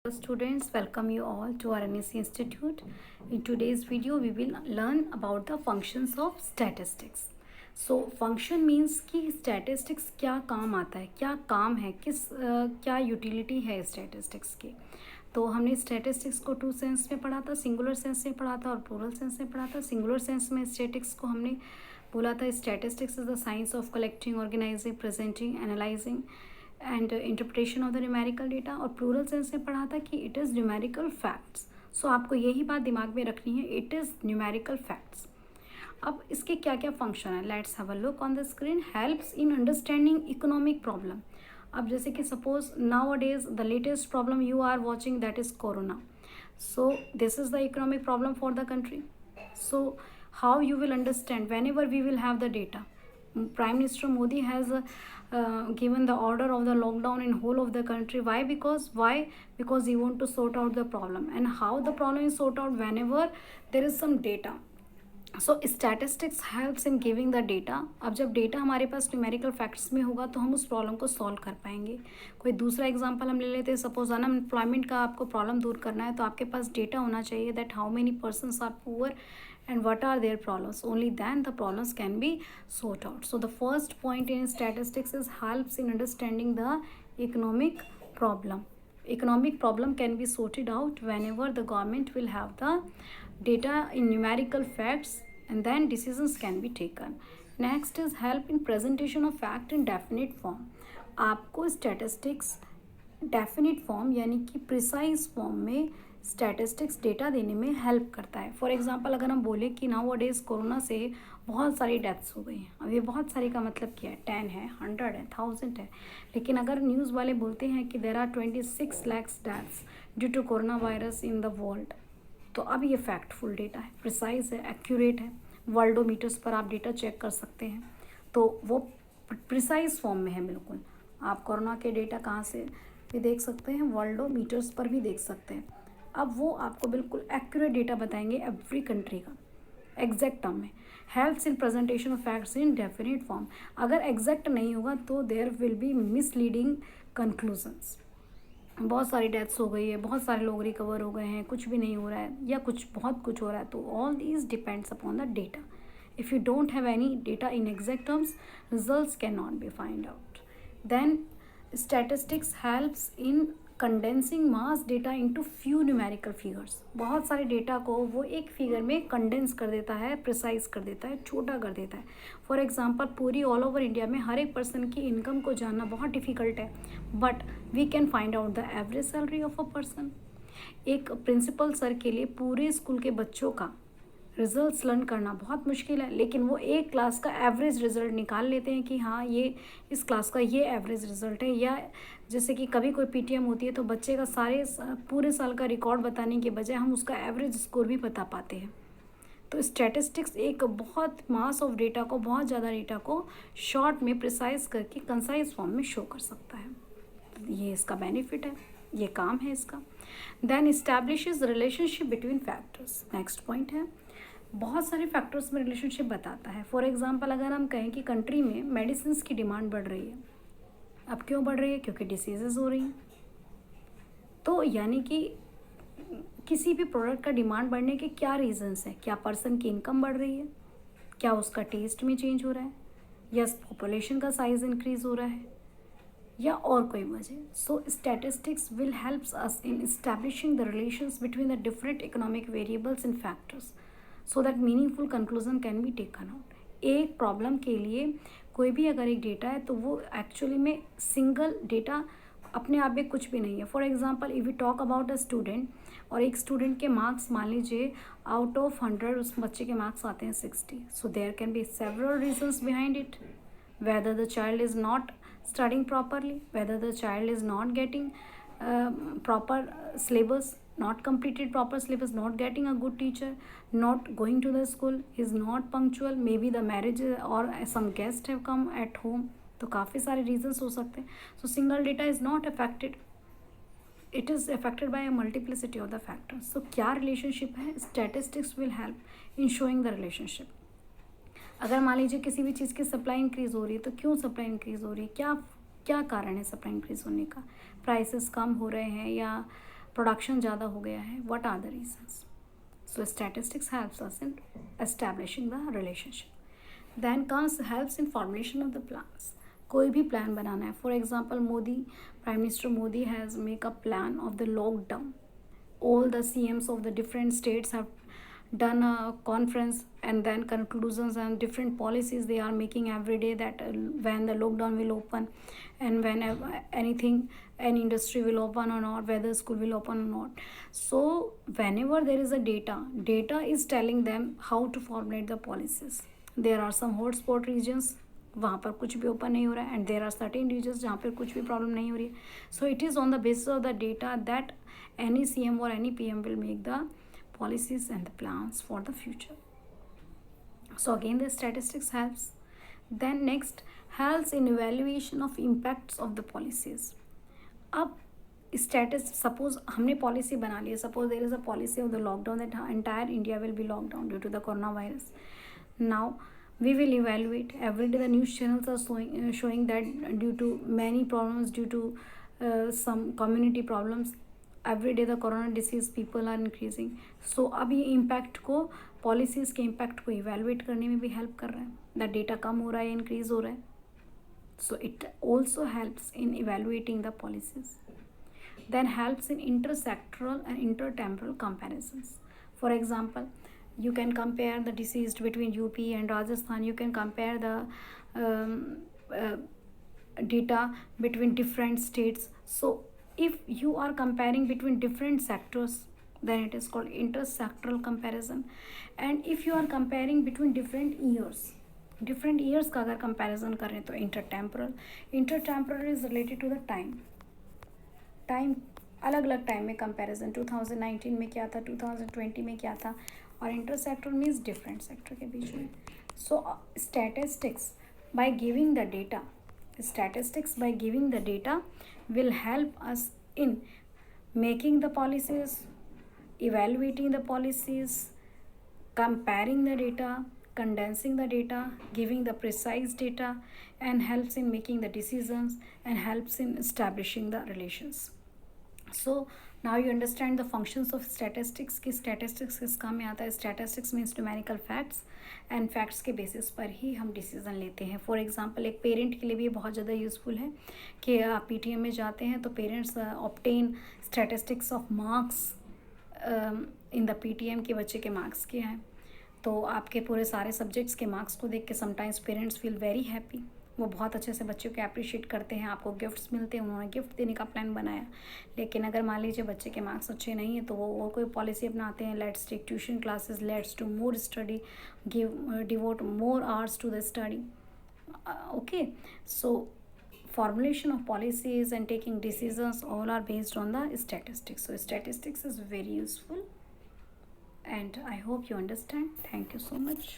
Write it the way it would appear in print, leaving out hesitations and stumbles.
Students, welcome you all to our NSC Institute. In today's video, we will learn about the functions of statistics. So, function means कि statistics क्या काम आता है, क्या काम है, क्या utility है statistics की. तो हमने statistics को टू सेंस में पढ़ा था, सिंगुलर सेंस में पढ़ा था और प्लूरल सेंस में पढ़ा था. सिंगुलर सेंस में statistics को हमने बोला था statistics is the science of collecting, organizing, presenting, analyzing and interpretation of the numerical data. और प्लूरल सेंस में पढ़ा था कि इट इज़ न्यूमेरिकल फैक्ट्स. सो आपको यही बात दिमाग में रखनी है, इट इज़ न्यूमेरिकल फैक्ट्स. अब इसके क्या क्या फंक्शन है, let's have a look on the screen. Helps in understanding economic problem. अब जैसे कि suppose nowadays the latest problem you are watching that is corona. So this is the economic problem for the country. So how you will understand whenever we will have the data. Prime Minister Modi has given the order of the lockdown in whole of the country. Why? Because he want to sort out the problem. And how the problem is sort out? Whenever there is some data. So statistics helps in giving the data. अब जब data हमारे पास numerical facts में होगा तो हम उस problem को solve कर पाएंगे. कोई दूसरा एग्जांपल हम ले लेते हैं. सपोज अनएम्प्लॉयमेंट का आपको प्रॉब्लम दूर करना है तो आपके पास डेटा होना चाहिए that how many persons are poor and what are their problems. Only then the problems can be sorted out. So the first point in statistics is helps in understanding the economic problem. Economic problem can be sorted out whenever the government will have the data in numerical facts and then decisions can be taken. Next is help in presentation of fact in definite form. आपको statistics definite form यानी कि precise form में statistics data देने में help करता है. For example अगर हम बोले कि नाउ अ डेज कोरोना से बहुत सारी डेथ्स हो गई हैं. अब ये बहुत सारी का मतलब क्या है, 10 है, 100 है, 1000 है. लेकिन अगर न्यूज़ वाले बोलते हैं कि there are 26 lakhs deaths due to corona virus in the world, तो अब ये फैक्टफुल डेटा है, प्रिसाइज है, एक्यूरेट है. वर्ल्डोमीटर्स पर आप डेटा चेक कर सकते हैं तो वो प्रिसाइज फॉर्म में है बिल्कुल. आप कोरोना के डेटा कहाँ से भी देख सकते हैं, वर्ल्डोमीटर्स पर भी देख सकते हैं. अब वो आपको बिल्कुल एक्यूरेट डेटा बताएंगे एवरी कंट्री का एग्जैक्ट टर्म में. Helps in presentation of facts in definite form. अगर एग्जैक्ट नहीं होगा तो there will be misleading conclusions. बहुत सारी डेथ्स हो गई है, बहुत सारे लोग रिकवर हो गए हैं, कुछ भी नहीं हो रहा है या बहुत कुछ हो रहा है, तो all these depends upon the data. If you don't have any data in exact terms, results can not be find out. Then statistics helps in condensing mass data into few numerical figures. बहुत सारे data को वो एक figure में condense कर देता है, precise कर देता है, छोटा कर देता है. फॉर एग्जांपल पूरी ऑल ओवर इंडिया में हर एक पर्सन की इनकम को जानना बहुत डिफ़िकल्ट है, but we can find out the average salary of a person. एक प्रिंसिपल सर के लिए पूरे स्कूल के बच्चों का रिजल्ट्स लर्न करना बहुत मुश्किल है, लेकिन वो एक क्लास का एवरेज रिजल्ट निकाल लेते हैं कि हाँ ये इस क्लास का ये एवरेज रिजल्ट है. या जैसे कि कभी कोई पीटीएम होती है तो बच्चे का पूरे साल का रिकॉर्ड बताने के बजाय हम उसका एवरेज स्कोर भी बता पाते हैं. तो स्टैटिस्टिक्स एक बहुत मास ऑफ डेटा को, बहुत ज़्यादा डेटा को शॉर्ट में प्रिसाइज करके कंसाइज फॉर्म में शो कर सकता है. ये इसका बेनिफिट है, ये काम है इसका. Then establishes relationship between factors. Next point है, बहुत सारे फैक्टर्स में रिलेशनशिप बताता है. फॉर एग्जांपल अगर हम कहें कि कंट्री में मेडिसिन की डिमांड बढ़ रही है. अब क्यों बढ़ रही है, क्योंकि डिसीजेज हो रही हैं. तो यानी कि किसी भी प्रोडक्ट का डिमांड बढ़ने के क्या रीजंस है. क्या पर्सन की इनकम बढ़ रही है, क्या उसका टेस्ट में चेंज हो रहा है, या पॉपुलेशन का साइज इंक्रीज हो रहा है, या और कोई वजह. So statistics will helps us in establishing the relations between the different economic variables in factors so that meaningful conclusion can be taken out. एक प्रॉब्लम के लिए कोई भी अगर एक डेटा है तो वो एक्चुअली में सिंगल डेटा अपने आप में कुछ भी नहीं है. For example if you talk about a student और एक स्टूडेंट के मार्क्स मान लीजिए आउट ऑफ 100 उस बच्चे के मार्क्स आते हैं 60. So there can be several reasons behind it. whether the child is not studying properly, whether the child is not getting proper syllabus, not completed proper syllabus, not getting a good teacher, not going to the school, is not punctual, maybe the marriage or some guests have come at home. तो काफ़ी सारे reasons हो सकते हैं. So single data is not affected, it is affected by a multiplicity of the factors. So क्या relationship है, statistics will help in showing the relationship. अगर मान लीजिए किसी भी चीज़ की सप्लाई इंक्रीज़ हो रही है तो क्यों सप्लाई इंक्रीज़ हो रही है, क्या क्या कारण है सप्लाई इंक्रीज़ होने का. प्राइसेस कम हो रहे हैं या प्रोडक्शन ज़्यादा हो गया है, what are the reasons? So statistics helps us in establishing the relationship. Then comes helps in formulation of the plans. कोई भी प्लान बनाना है, for example Modi, prime minister Modi has make a plan of the lockdown. All the CMs of the different states have done a conference and then conclusions and different policies they are making every day, that when the lockdown will open and when anything, any industry will open or not, whether school will open or not. So whenever there is a data is telling them how to formulate the policies. There are some hotspot regions, वहाँ पर कुछ भी open नहीं हो रहा है, and there are certain reasons जहाँ पर कुछ भी प्रॉब्लम नहीं हो रही है. So it is on the basis of the data that any CM or any PM will make the policies and the plans for the future. So again the statistics helps. Then next, helps in evaluation of impacts of the policies. अब status, suppose हमने policy बना ली है, suppose there is a policy of the lockdown that entire India will be locked down due to the coronavirus. Now we will evaluate. Every day the news channels are showing that due to many problems, due to some community problems, every day the corona disease people are increasing. सो अब ये impact को, policies के impact को evaluate करने में भी help कर रहा है. द डेटा कम हो रहा है, इंक्रीज हो रहा है. So it also helps in evaluating the policies. Then helps in intersectoral and intertemporal comparisons. For example, you can compare the disease between UP and Rajasthan. You can compare the data between different states. So if you are comparing between different sectors, then it is called intersectoral comparison. And if you are comparing between different years का अगर comparison करें तो intertemporal is related to the time अलग अलग time में comparison, 2019 में क्या था, 2020 में क्या था. और इंटरसेक्टर मीन्स डिफरेंट सेक्टर के बीच में. So statistics by giving the data will help us in making the policies, evaluating the policies, comparing the data, condensing the data, giving the precise data, and helps in making the decisions and helps in establishing the relations. So now you understand the functions of statistics. कि statistics किस काम में आता है. Statistics means numerical facts, and facts के basis पर ही हम decision लेते हैं. For example, एक parent के लिए भी बहुत ज़्यादा useful है कि आप PTM में जाते हैं तो parents obtain statistics of marks in the PTM के बच्चे के marks क्या हैं. तो आपके पूरे सारे सब्जेक्ट्स के मार्क्स को देख के sometimes parents feel very happy. वो बहुत अच्छे से बच्चों को अप्रिशिएट करते हैं, आपको गिफ्ट्स मिलते हैं, उन्होंने गिफ्ट देने का प्लान बनाया. लेकिन अगर मान लीजिए बच्चे के मार्क्स अच्छे नहीं हैं तो वो और कोई पॉलिसी अपनाते हैं. Let's take tuition classes, let's do more study, devote more hours to the study. Okay, so formulation of policies and taking decisions all are based on the statistics. So statistics is very useful and I hope you understand. Thank you so much.